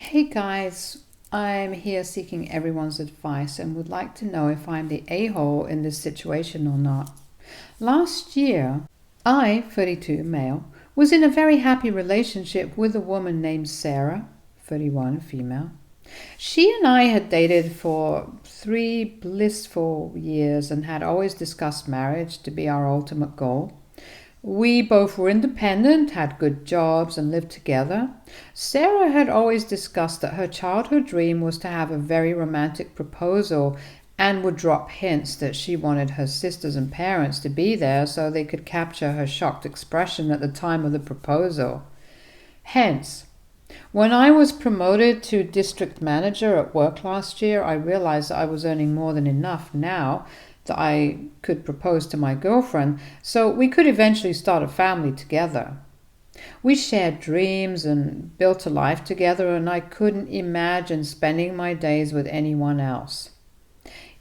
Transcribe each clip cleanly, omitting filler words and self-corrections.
Hey guys, I'm here seeking everyone's advice and would like to know if I'm the a-hole in this situation or not. Last year, I, 32, male, was in a very happy relationship with a woman named Sarah, 31, female. She and I had dated for 3 blissful years and had always discussed marriage to be our ultimate goal. We both were independent, had good jobs, and lived together. Sarah had always discussed that her childhood dream was to have a very romantic proposal and would drop hints that she wanted her sisters and parents to be there so they could capture her shocked expression at the time of the proposal. Hence, when I was promoted to district manager at work last year, I realized that I was earning more than enough now that I could propose to my girlfriend, so we could eventually start a family together. We shared dreams and built a life together, and I couldn't imagine spending my days with anyone else.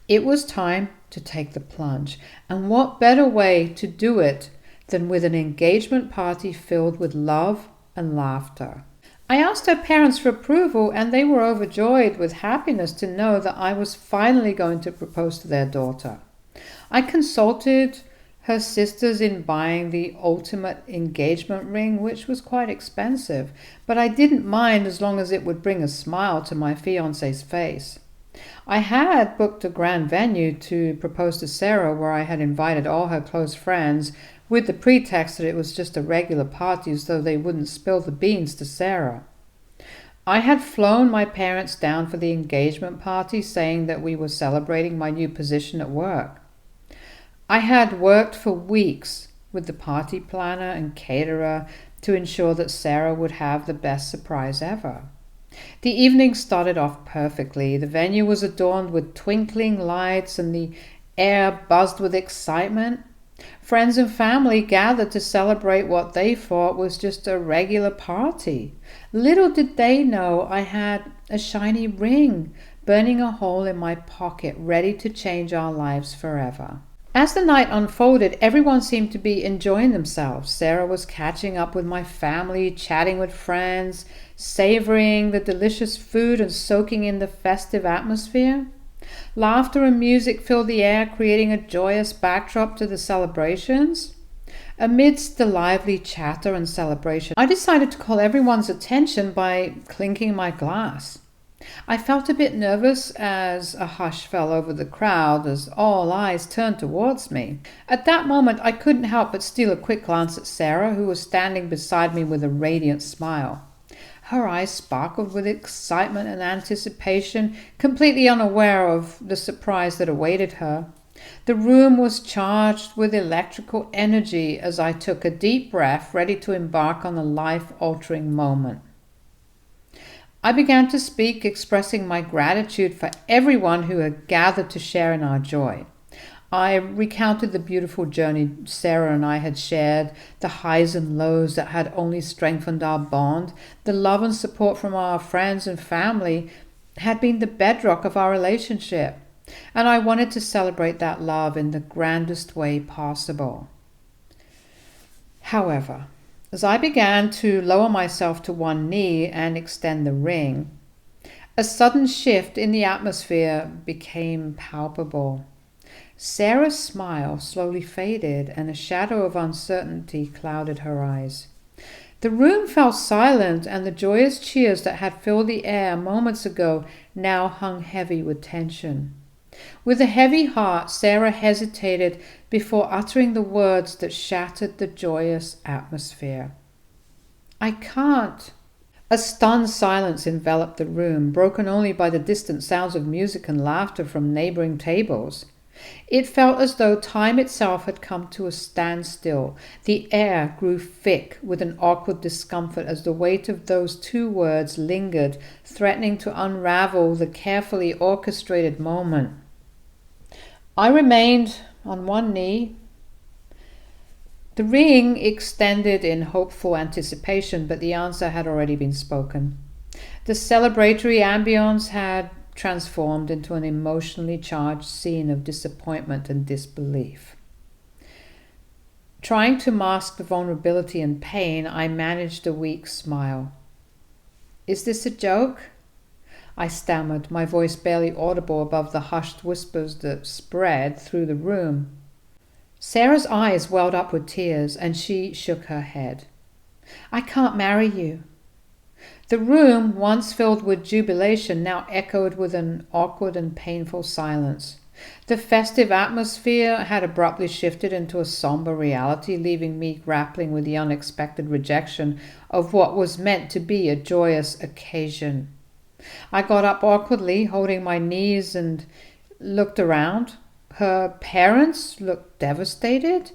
It was time to take the plunge, and what better way to do it than with an engagement party filled with love and laughter. I asked her parents for approval, and they were overjoyed with happiness to know that I was finally going to propose to their daughter. I consulted her sisters in buying the ultimate engagement ring, which was quite expensive, but I didn't mind as long as it would bring a smile to my fiancé's face. I had booked a grand venue to propose to Sarah where I had invited all her close friends with the pretext that it was just a regular party so they wouldn't spill the beans to Sarah. I had flown my parents down for the engagement party, saying that we were celebrating my new position at work. I had worked for weeks with the party planner and caterer to ensure that Sarah would have the best surprise ever. The evening started off perfectly. The venue was adorned with twinkling lights and the air buzzed with excitement. Friends and family gathered to celebrate what they thought was just a regular party. Little did they know I had a shiny ring burning a hole in my pocket, ready to change our lives forever. As the night unfolded, everyone seemed to be enjoying themselves. Sarah was catching up with my family, chatting with friends, savoring the delicious food and soaking in the festive atmosphere. Laughter and music filled the air, creating a joyous backdrop to the celebrations. Amidst the lively chatter and celebration, I decided to call everyone's attention by clinking my glass. I felt a bit nervous as a hush fell over the crowd as all eyes turned towards me. At that moment, I couldn't help but steal a quick glance at Sarah, who was standing beside me with a radiant smile. Her eyes sparkled with excitement and anticipation, completely unaware of the surprise that awaited her. The room was charged with electrical energy as I took a deep breath, ready to embark on a life-altering moment. I began to speak, expressing my gratitude for everyone who had gathered to share in our joy. I recounted the beautiful journey Sarah and I had shared, the highs and lows that had only strengthened our bond. The love and support from our friends and family had been the bedrock of our relationship, and I wanted to celebrate that love in the grandest way possible. However, as I began to lower myself to one knee and extend the ring, a sudden shift in the atmosphere became palpable. Sarah's smile slowly faded, and a shadow of uncertainty clouded her eyes. The room fell silent, and the joyous cheers that had filled the air moments ago now hung heavy with tension. With a heavy heart, Sarah hesitated before uttering the words that shattered the joyous atmosphere. "I can't." A stunned silence enveloped the room, broken only by the distant sounds of music and laughter from neighboring tables. It felt as though time itself had come to a standstill. The air grew thick with an awkward discomfort as the weight of those two words lingered, threatening to unravel the carefully orchestrated moment. I remained on one knee, the ring extended in hopeful anticipation, but the answer had already been spoken. The celebratory ambience had transformed into an emotionally charged scene of disappointment and disbelief. Trying to mask the vulnerability and pain, I managed a weak smile. Is this a joke? I stammered, my voice barely audible above the hushed whispers that spread through the room. Sarah's eyes welled up with tears, and she shook her head. I can't marry you. The room, once filled with jubilation, now echoed with an awkward and painful silence. The festive atmosphere had abruptly shifted into a somber reality, leaving me grappling with the unexpected rejection of what was meant to be a joyous occasion. I got up awkwardly, holding my knees, and looked around. Her parents looked devastated,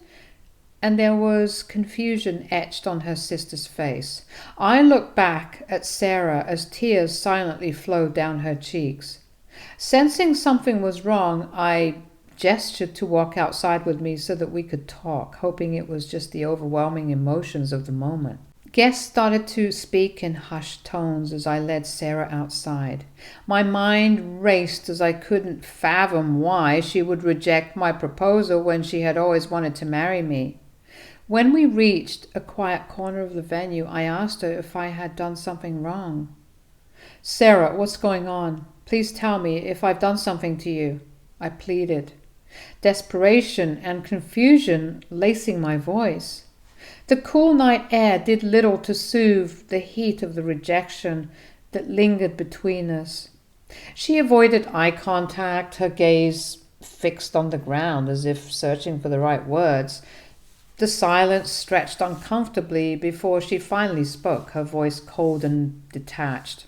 and there was confusion etched on her sister's face. I looked back at Sarah as tears silently flowed down her cheeks. Sensing something was wrong, I gestured to walk outside with me so that we could talk, hoping it was just the overwhelming emotions of the moment. Guests started to speak in hushed tones as I led Sarah outside. My mind raced as I couldn't fathom why she would reject my proposal when she had always wanted to marry me. When we reached a quiet corner of the venue, I asked her if I had done something wrong. Sarah, what's going on? Please tell me if I've done something to you, I pleaded, desperation and confusion lacing my voice. The cool night air did little to soothe the heat of the rejection that lingered between us. She avoided eye contact, her gaze fixed on the ground as if searching for the right words. The silence stretched uncomfortably before she finally spoke, her voice cold and detached.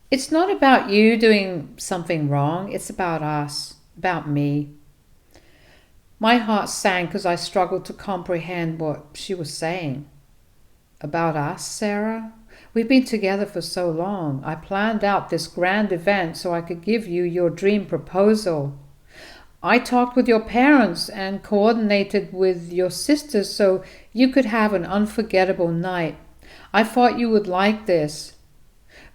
It's not about you doing something wrong, it's about us, about me. My heart sank as I struggled to comprehend what she was saying. About us, Sarah? We've been together for so long. I planned out this grand event so I could give you your dream proposal. I talked with your parents and coordinated with your sisters so you could have an unforgettable night. I thought you would like this.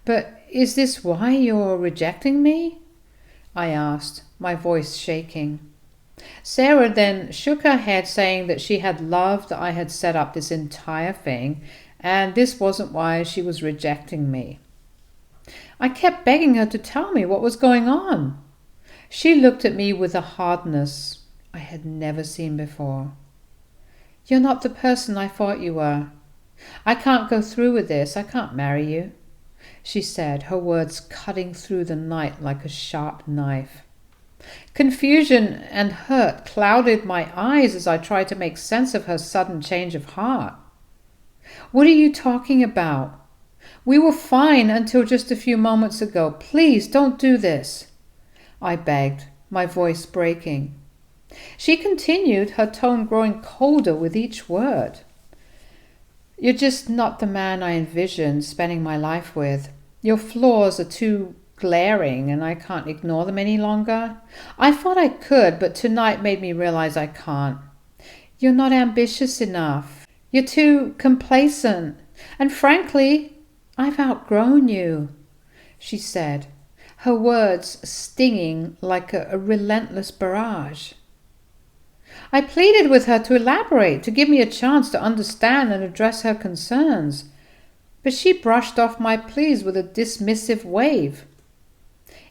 But is this why you're rejecting me? I asked, my voice shaking. Sarah then shook her head, saying that she had loved that I had set up this entire thing, and this wasn't why she was rejecting me. I kept begging her to tell me what was going on. She looked at me with a hardness I had never seen before. You're not the person I thought you were. I can't go through with this. I can't marry you, she said, her words cutting through the night like a sharp knife. Confusion and hurt clouded my eyes as I tried to make sense of her sudden change of heart. What are you talking about? We were fine until just a few moments ago. Please don't do this, I begged, my voice breaking. She continued, her tone growing colder with each word. You're just not the man I envisioned spending my life with. Your flaws are too glaring and I can't ignore them any longer. I thought I could, but tonight made me realize I can't. You're not ambitious enough. You're too complacent. And frankly, I've outgrown you, she said, her words stinging like a relentless barrage. I pleaded with her to elaborate, to give me a chance to understand and address her concerns, but she brushed off my pleas with a dismissive wave.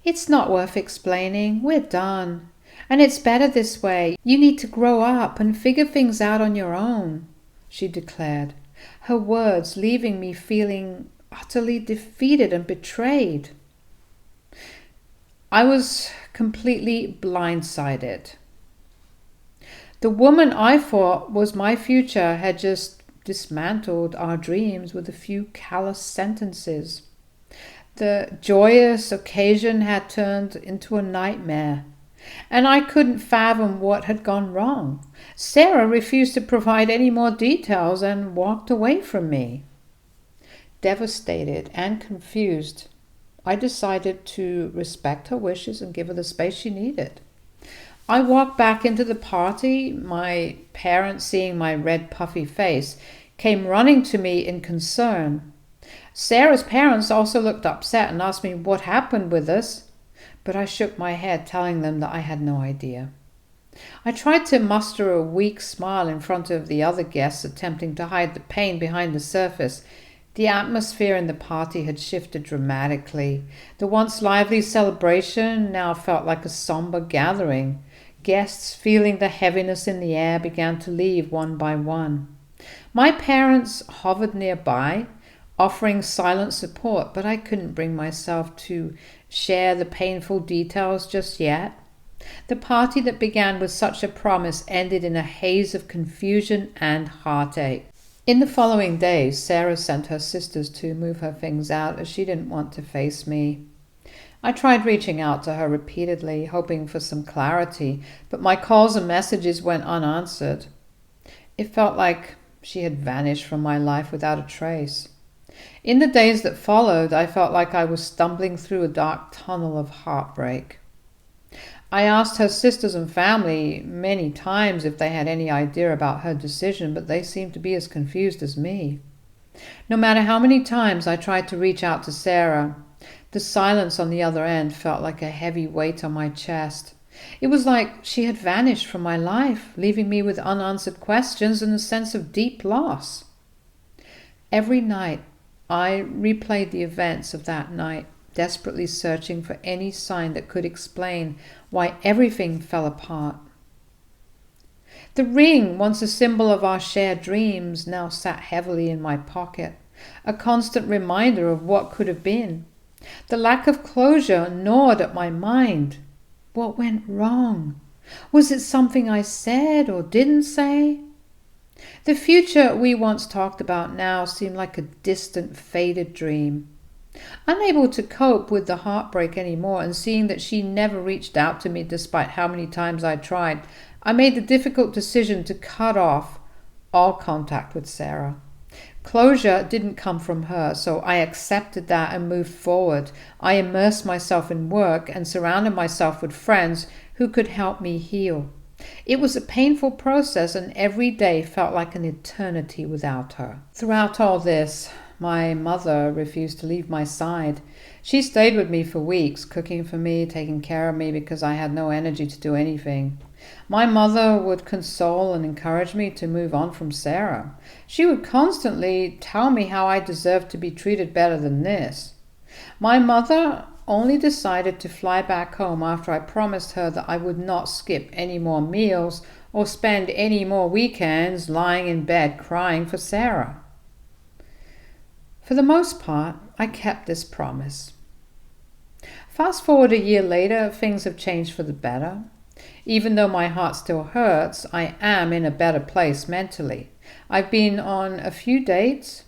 It's not worth explaining. We're done. And it's better this way. You need to grow up and figure things out on your own, she declared, her words leaving me feeling utterly defeated and betrayed. I was completely blindsided. The woman I thought was my future had just dismantled our dreams with a few callous sentences. The joyous occasion had turned into a nightmare, and I couldn't fathom what had gone wrong. Sarah refused to provide any more details and walked away from me. Devastated and confused, I decided to respect her wishes and give her the space she needed. I walked back into the party. My parents, seeing my red puffy face, came running to me in concern. Sarah's parents also looked upset and asked me what happened with us, but I shook my head, telling them that I had no idea. I tried to muster a weak smile in front of the other guests, attempting to hide the pain behind the surface. The atmosphere in the party had shifted dramatically. The once lively celebration now felt like a somber gathering. Guests, feeling the heaviness in the air, began to leave one by one. My parents hovered nearby, offering silent support, but I couldn't bring myself to share the painful details just yet. The party that began with such a promise ended in a haze of confusion and heartache. In the following days, Sarah sent her sisters to move her things out as she didn't want to face me. I tried reaching out to her repeatedly, hoping for some clarity, but my calls and messages went unanswered. It felt like she had vanished from my life without a trace. In the days that followed, I felt like I was stumbling through a dark tunnel of heartbreak. I asked her sisters and family many times if they had any idea about her decision, but they seemed to be as confused as me. No matter how many times I tried to reach out to Sarah, the silence on the other end felt like a heavy weight on my chest. It was like she had vanished from my life, leaving me with unanswered questions and a sense of deep loss. Every night, I replayed the events of that night, desperately searching for any sign that could explain why everything fell apart. The ring, once a symbol of our shared dreams, now sat heavily in my pocket, a constant reminder of what could have been. The lack of closure gnawed at my mind. What went wrong? Was it something I said or didn't say? The future we once talked about now seemed like a distant, faded dream. Unable to cope with the heartbreak anymore, and seeing that she never reached out to me despite how many times I tried, I made the difficult decision to cut off all contact with Sarah. Closure didn't come from her, so I accepted that and moved forward. I immersed myself in work and surrounded myself with friends who could help me heal. It was a painful process, and every day felt like an eternity without her. Throughout all this, my mother refused to leave my side. She stayed with me for weeks, cooking for me, taking care of me because I had no energy to do anything. My mother would console and encourage me to move on from Sarah. She would constantly tell me how I deserved to be treated better than this. My mother only decided to fly back home after I promised her that I would not skip any more meals or spend any more weekends lying in bed crying for Sarah. For the most part, I kept this promise. Fast forward a year later, things have changed for the better. Even though my heart still hurts, I am in a better place mentally. I've been on a few dates,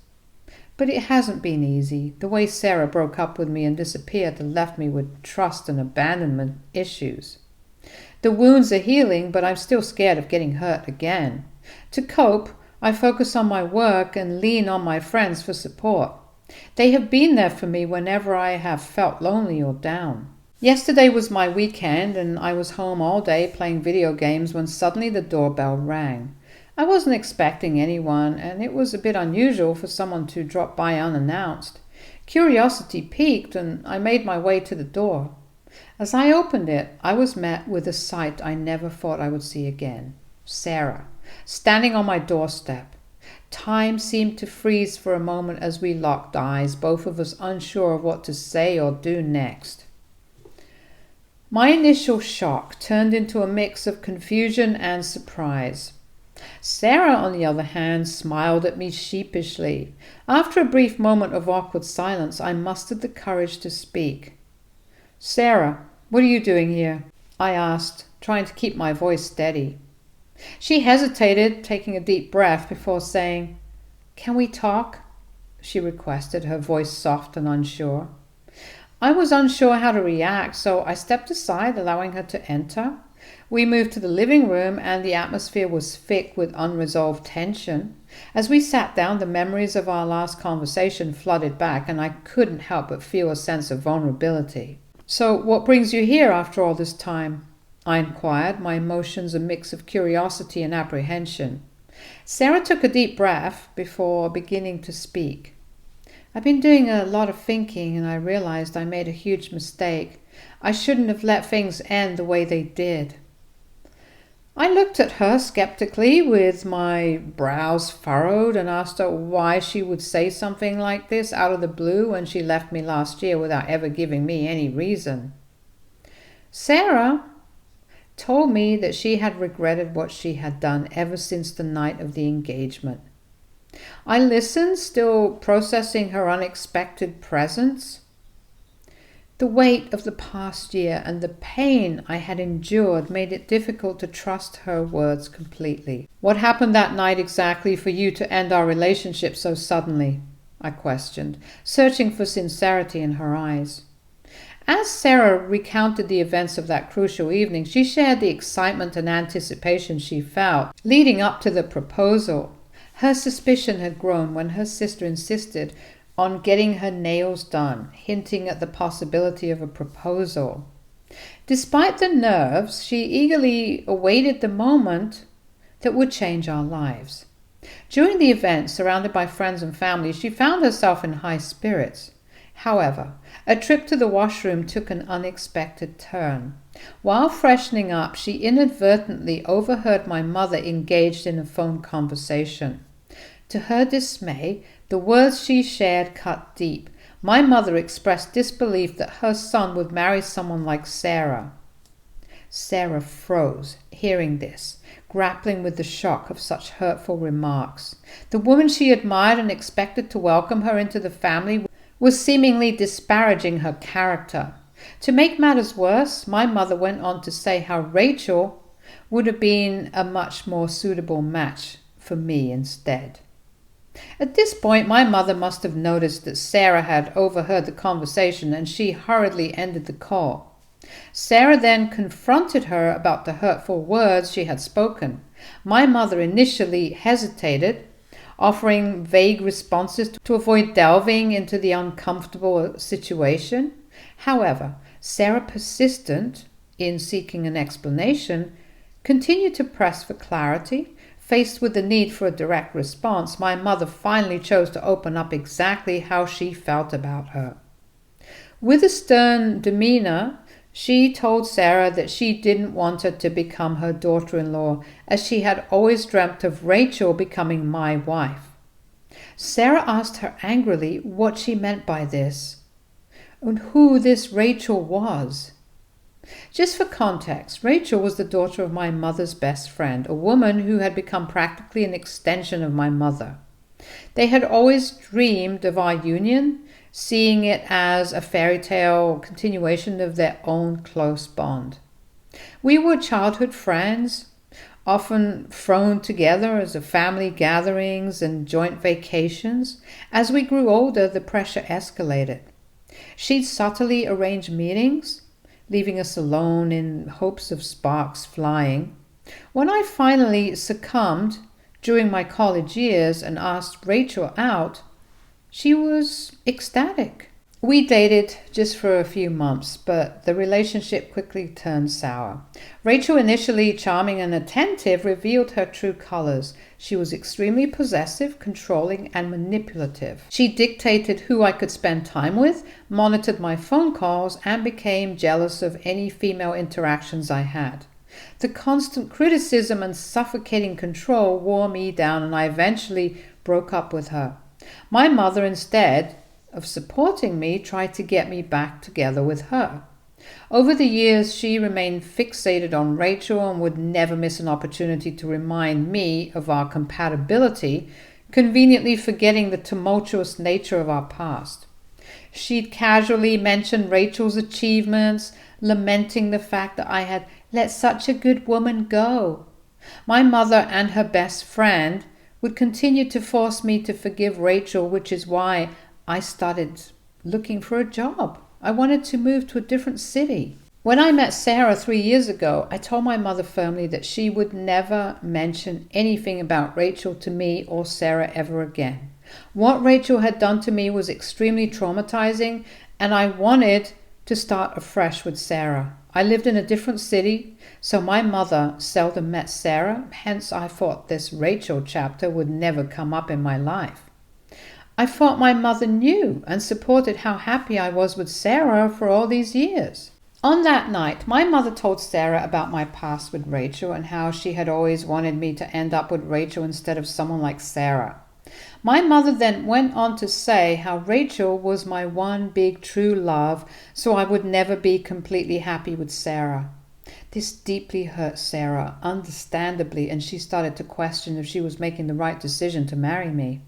but it hasn't been easy. The way Sarah broke up with me and disappeared left me with trust and abandonment issues. The wounds are healing, but I'm still scared of getting hurt again. To cope, I focus on my work and lean on my friends for support. They have been there for me whenever I have felt lonely or down. Yesterday was my weekend, and I was home all day playing video games when suddenly the doorbell rang. I wasn't expecting anyone, and it was a bit unusual for someone to drop by unannounced. Curiosity piqued, and I made my way to the door. As I opened it, I was met with a sight I never thought I would see again. Sarah, standing on my doorstep. Time seemed to freeze for a moment as we locked eyes, both of us unsure of what to say or do next. My initial shock turned into a mix of confusion and surprise. Sarah, on the other hand, smiled at me sheepishly. After a brief moment of awkward silence, I mustered the courage to speak. "Sarah, what are you doing here?" I asked, trying to keep my voice steady. She hesitated, taking a deep breath before saying, "Can we talk?" she requested, her voice soft and unsure. I was unsure how to react, so I stepped aside, allowing her to enter. We moved to the living room, and the atmosphere was thick with unresolved tension. As we sat down, the memories of our last conversation flooded back, and I couldn't help but feel a sense of vulnerability. "So what brings you here after all this time?" I inquired, my emotions a mix of curiosity and apprehension. Sarah took a deep breath before beginning to speak. "I've been doing a lot of thinking, and I realized I made a huge mistake. I shouldn't have let things end the way they did." I looked at her skeptically with my brows furrowed and asked her why she would say something like this out of the blue when she left me last year without ever giving me any reason. Sarah told me that she had regretted what she had done ever since the night of the engagement. I listened, still processing her unexpected presence. The weight of the past year and the pain I had endured made it difficult to trust her words completely. "What happened that night exactly for you to end our relationship so suddenly?" I questioned, searching for sincerity in her eyes. As Sarah recounted the events of that crucial evening, she shared the excitement and anticipation she felt leading up to the proposal. Her suspicion had grown when her sister insisted on getting her nails done, hinting at the possibility of a proposal. Despite the nerves, she eagerly awaited the moment that would change our lives. During the event, surrounded by friends and family, she found herself in high spirits. However, a trip to the washroom took an unexpected turn. While freshening up, she inadvertently overheard my mother engaged in a phone conversation. To her dismay, the words she shared cut deep. My mother expressed disbelief that her son would marry someone like Sarah. Sarah froze, hearing this, grappling with the shock of such hurtful remarks. The woman she admired and expected to welcome her into the family was seemingly disparaging her character. To make matters worse, my mother went on to say how Rachel would have been a much more suitable match for me instead. At this point, my mother must have noticed that Sarah had overheard the conversation, and she hurriedly ended the call. Sarah then confronted her about the hurtful words she had spoken. My mother initially hesitated, offering vague responses to avoid delving into the uncomfortable situation. However, Sarah, persistent in seeking an explanation, continued to press for clarity. Faced with the need for a direct response, my mother finally chose to open up exactly how she felt about her. With a stern demeanor, she told Sarah that she didn't want her to become her daughter-in-law, as she had always dreamt of Rachel becoming my wife. Sarah asked her angrily what she meant by this, and who this Rachel was. Just for context, Rachel was the daughter of my mother's best friend, a woman who had become practically an extension of my mother. They had always dreamed of our union, seeing it as a fairy tale continuation of their own close bond. We were childhood friends, often thrown together as a family gatherings and joint vacations. As we grew older, the pressure escalated. She'd subtly arrange meetings, leaving us alone in hopes of sparks flying. When I finally succumbed during my college years and asked Rachel out, she was ecstatic. We dated just for a few months, but the relationship quickly turned sour. Rachel, initially charming and attentive, revealed her true colors. She was extremely possessive, controlling, and manipulative. She dictated who I could spend time with, monitored my phone calls, and became jealous of any female interactions I had. The constant criticism and suffocating control wore me down, and I eventually broke up with her. My mother, instead of supporting me, tried to get me back together with her. Over the years, she remained fixated on Rachel and would never miss an opportunity to remind me of our compatibility, conveniently forgetting the tumultuous nature of our past. She'd casually mention Rachel's achievements, lamenting the fact that I had let such a good woman go. My mother and her best friend would continue to force me to forgive Rachel, which is why I started looking for a job. I wanted to move to a different city. When I met Sarah 3 years ago, I told my mother firmly that she would never mention anything about Rachel to me or Sarah ever again. What Rachel had done to me was extremely traumatizing, and I wanted to start afresh with Sarah. I lived in a different city, so my mother seldom met Sarah, hence I thought this Rachel chapter would never come up in my life. I thought my mother knew and supported how happy I was with Sarah for all these years. On that night, my mother told Sarah about my past with Rachel and how she had always wanted me to end up with Rachel instead of someone like Sarah. My mother then went on to say how Rachel was my one big true love, so I would never be completely happy with Sarah. This deeply hurt Sarah, understandably, and she started to question if she was making the right decision to marry me.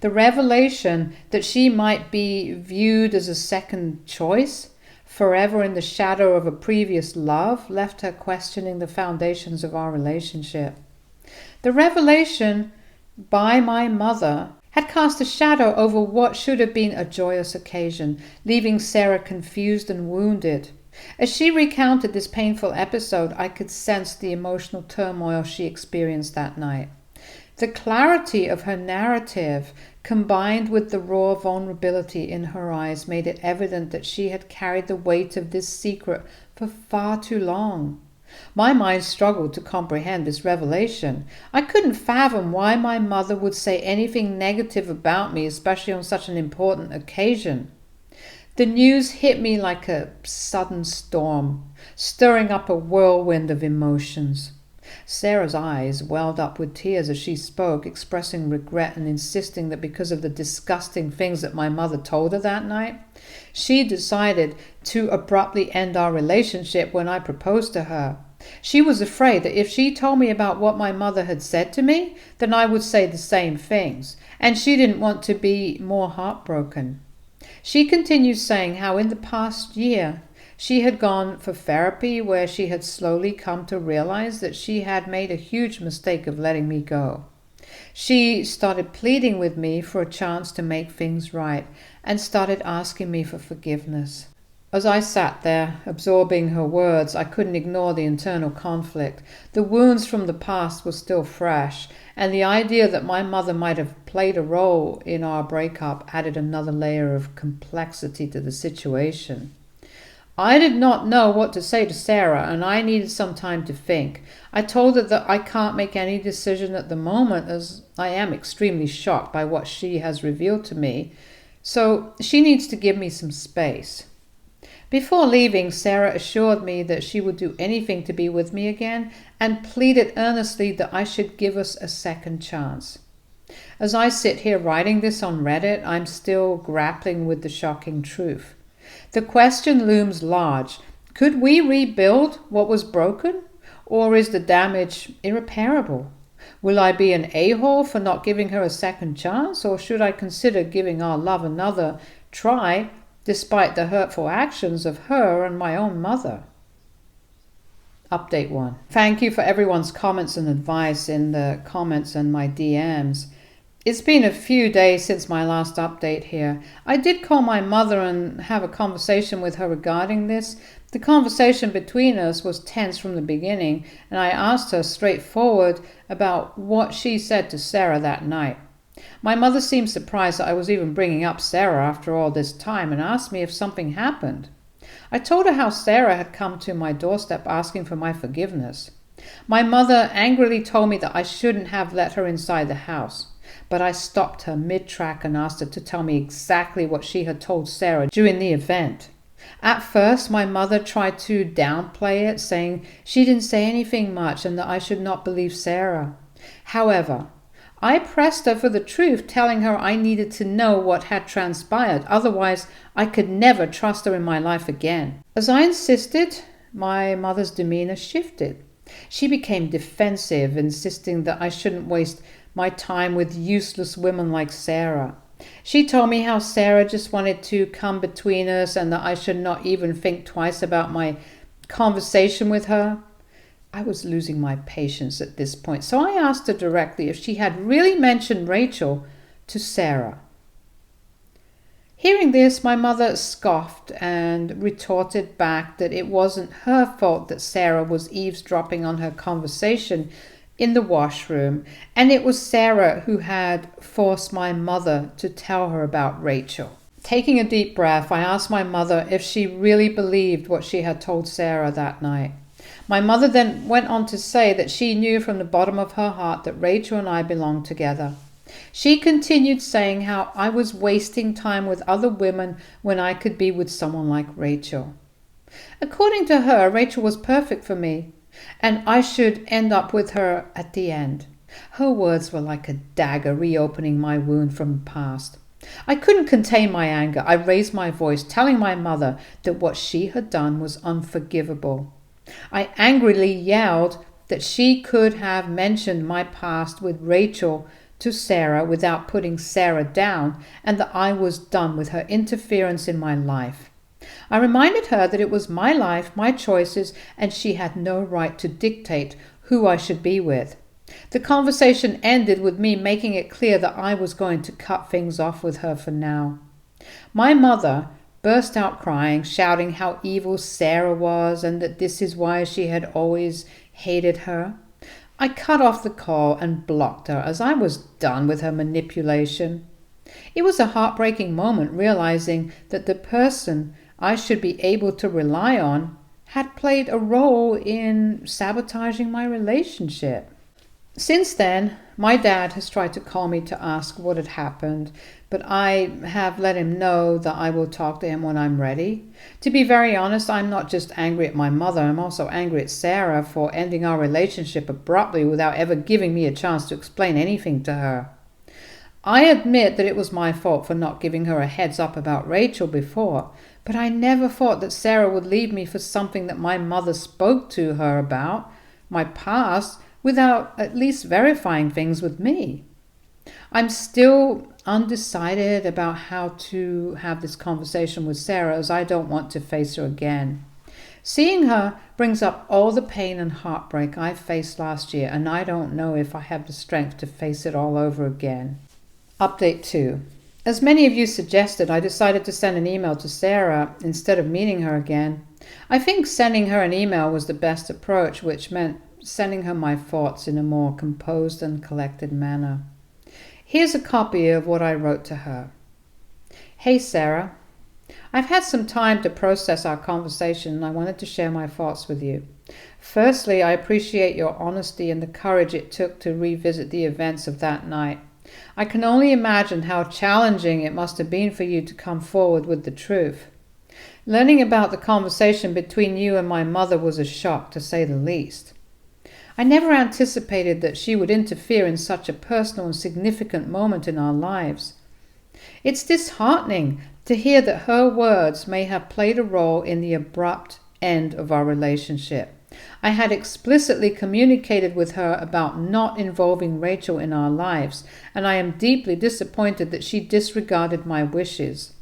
The revelation that she might be viewed as a second choice, forever in the shadow of a previous love, left her questioning the foundations of our relationship. The revelation by my mother had cast a shadow over what should have been a joyous occasion, leaving Sarah confused and wounded. As she recounted this painful episode, I could sense the emotional turmoil she experienced that night. The clarity of her narrative, combined with the raw vulnerability in her eyes, made it evident that she had carried the weight of this secret for far too long. My mind struggled to comprehend this revelation. I couldn't fathom why my mother would say anything negative about me, especially on such an important occasion. The news hit me like a sudden storm, stirring up a whirlwind of emotions. Sarah's eyes welled up with tears as she spoke, expressing regret and insisting that because of the disgusting things that my mother told her that night, she decided to abruptly end our relationship when I proposed to her. She was afraid that if she told me about what my mother had said to me, then I would say the same things, and she didn't want to be more heartbroken. She continued saying how in the past year she had gone for therapy, where she had slowly come to realize that she had made a huge mistake of letting me go. She started pleading with me for a chance to make things right and started asking me for forgiveness. As I sat there, absorbing her words, I couldn't ignore the internal conflict. The wounds from the past were still fresh, and the idea that my mother might have played a role in our breakup added another layer of complexity to the situation. I did not know what to say to Sarah, and I needed some time to think. I told her that I can't make any decision at the moment, as I am extremely shocked by what she has revealed to me, so she needs to give me some space. Before leaving, Sarah assured me that she would do anything to be with me again and pleaded earnestly that I should give us a second chance. As I sit here writing this on Reddit, I'm still grappling with the shocking truth. The question looms large. Could we rebuild what was broken? Or is the damage irreparable? Will I be an a-hole for not giving her a second chance? Or should I consider giving our love another try, despite the hurtful actions of her and my own mother? Update 1. Thank you for everyone's comments and advice in the comments and my DMs. It's been a few days since my last update here. I did call my mother and have a conversation with her regarding this. The conversation between us was tense from the beginning, and I asked her straightforward about what she said to Sarah that night. My mother seemed surprised that I was even bringing up Sarah after all this time and asked me if something happened. I told her how Sarah had come to my doorstep asking for my forgiveness. My mother angrily told me that I shouldn't have let her inside the house, but I stopped her mid-track and asked her to tell me exactly what she had told Sarah during the event. At first, my mother tried to downplay it, saying she didn't say anything much and that I should not believe Sarah. However, I pressed her for the truth, telling her I needed to know what had transpired, otherwise I could never trust her in my life again. As I insisted, my mother's demeanor shifted. She became defensive, insisting that I shouldn't waste my time with useless women like Sarah. She told me how Sarah just wanted to come between us and that I should not even think twice about my conversation with her. I was losing my patience at this point, so I asked her directly if she had really mentioned Rachel to Sarah. Hearing this, my mother scoffed and retorted back that it wasn't her fault that Sarah was eavesdropping on her conversation in the washroom, and it was Sarah who had forced my mother to tell her about Rachel. Taking a deep breath, I asked my mother if she really believed what she had told Sarah that night. My mother then went on to say that she knew from the bottom of her heart that Rachel and I belonged together. She continued saying how I was wasting time with other women when I could be with someone like Rachel. According to her, Rachel was perfect for me, and I should end up with her at the end. Her words were like a dagger reopening my wound from the past. I couldn't contain my anger. I raised my voice, telling my mother that what she had done was unforgivable. I angrily yelled that she could have mentioned my past with Rachel to Sarah without putting Sarah down, and that I was done with her interference in my life. I reminded her that it was my life, my choices, and she had no right to dictate who I should be with. The conversation ended with me making it clear that I was going to cut things off with her for now. My mother burst out crying, shouting how evil Sarah was and that this is why she had always hated her. I cut off the call and blocked her as I was done with her manipulation. It was a heartbreaking moment realizing that the person I should be able to rely on had played a role in sabotaging my relationship. Since then, my dad has tried to call me to ask what had happened, but I have let him know that I will talk to him when I'm ready. To be very honest, I'm not just angry at my mother, I'm also angry at Sarah for ending our relationship abruptly without ever giving me a chance to explain anything to her. I admit that it was my fault for not giving her a heads up about Rachel before, but I never thought that Sarah would leave me for something that my mother spoke to her about, my past, without at least verifying things with me. I'm still undecided about how to have this conversation with Sarah, as I don't want to face her again. Seeing her brings up all the pain and heartbreak I faced last year, and I don't know if I have the strength to face it all over again. Update 2. As many of you suggested, I decided to send an email to Sarah instead of meeting her again. I think sending her an email was the best approach, which meant sending her my thoughts in a more composed and collected manner. Here's a copy of what I wrote to her. Hey Sarah, I've had some time to process our conversation and I wanted to share my thoughts with you. Firstly, I appreciate your honesty and the courage it took to revisit the events of that night. I can only imagine how challenging it must have been for you to come forward with the truth. Learning about the conversation between you and my mother was a shock, to say the least. I never anticipated that she would interfere in such a personal and significant moment in our lives. It's disheartening to hear that her words may have played a role in the abrupt end of our relationship. I had explicitly communicated with her about not involving Rachel in our lives, and I am deeply disappointed that she disregarded my wishes.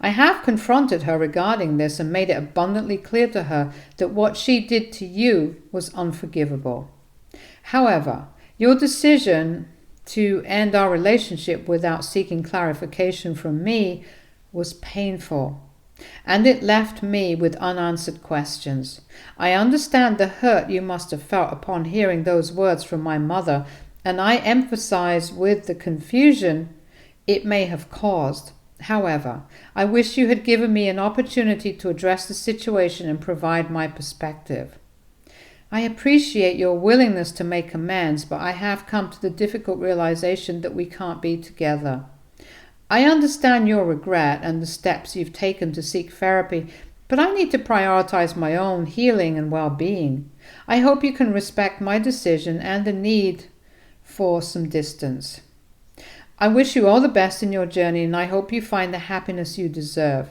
I have confronted her regarding this and made it abundantly clear to her that what she did to you was unforgivable. However, your decision to end our relationship without seeking clarification from me was painful, and it left me with unanswered questions. I understand the hurt you must have felt upon hearing those words from my mother, and I empathize with the confusion it may have caused. However, I wish you had given me an opportunity to address the situation and provide my perspective. I appreciate your willingness to make amends, but I have come to the difficult realization that we can't be together. I understand your regret and the steps you've taken to seek therapy, but I need to prioritize my own healing and well-being. I hope you can respect my decision and the need for some distance. I wish you all the best in your journey, and I hope you find the happiness you deserve.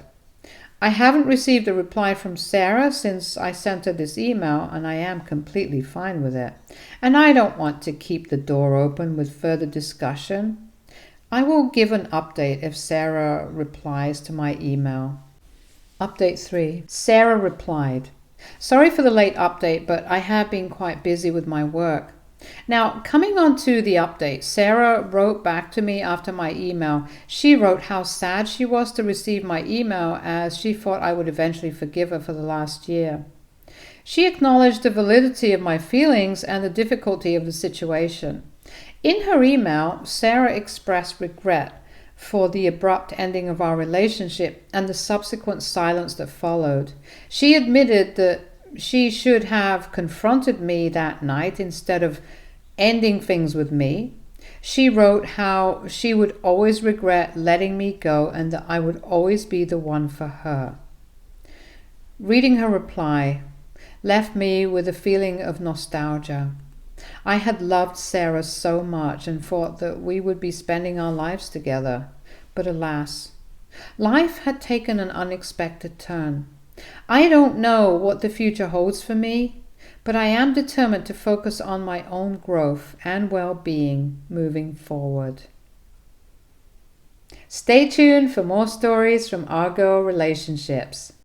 I haven't received a reply from Sarah since I sent her this email, and I am completely fine with it. And I don't want to keep the door open with further discussion. I will give an update if Sarah replies to my email. Update 3. Sarah replied, "Sorry for the late update, but I have been quite busy with my work." Now, coming on to the update, Sarah wrote back to me after my email. She wrote how sad she was to receive my email, as she thought I would eventually forgive her for the last year. She acknowledged the validity of my feelings and the difficulty of the situation. In her email, Sarah expressed regret for the abrupt ending of our relationship and the subsequent silence that followed. She admitted that she should have confronted me that night instead of ending things with me. She wrote how she would always regret letting me go and that I would always be the one for her. Reading her reply left me with a feeling of nostalgia. I had loved Sarah so much and thought that we would be spending our lives together. But alas, life had taken an unexpected turn. I don't know what the future holds for me, but I am determined to focus on my own growth and well-being moving forward. Stay tuned for more stories from our girl relationships.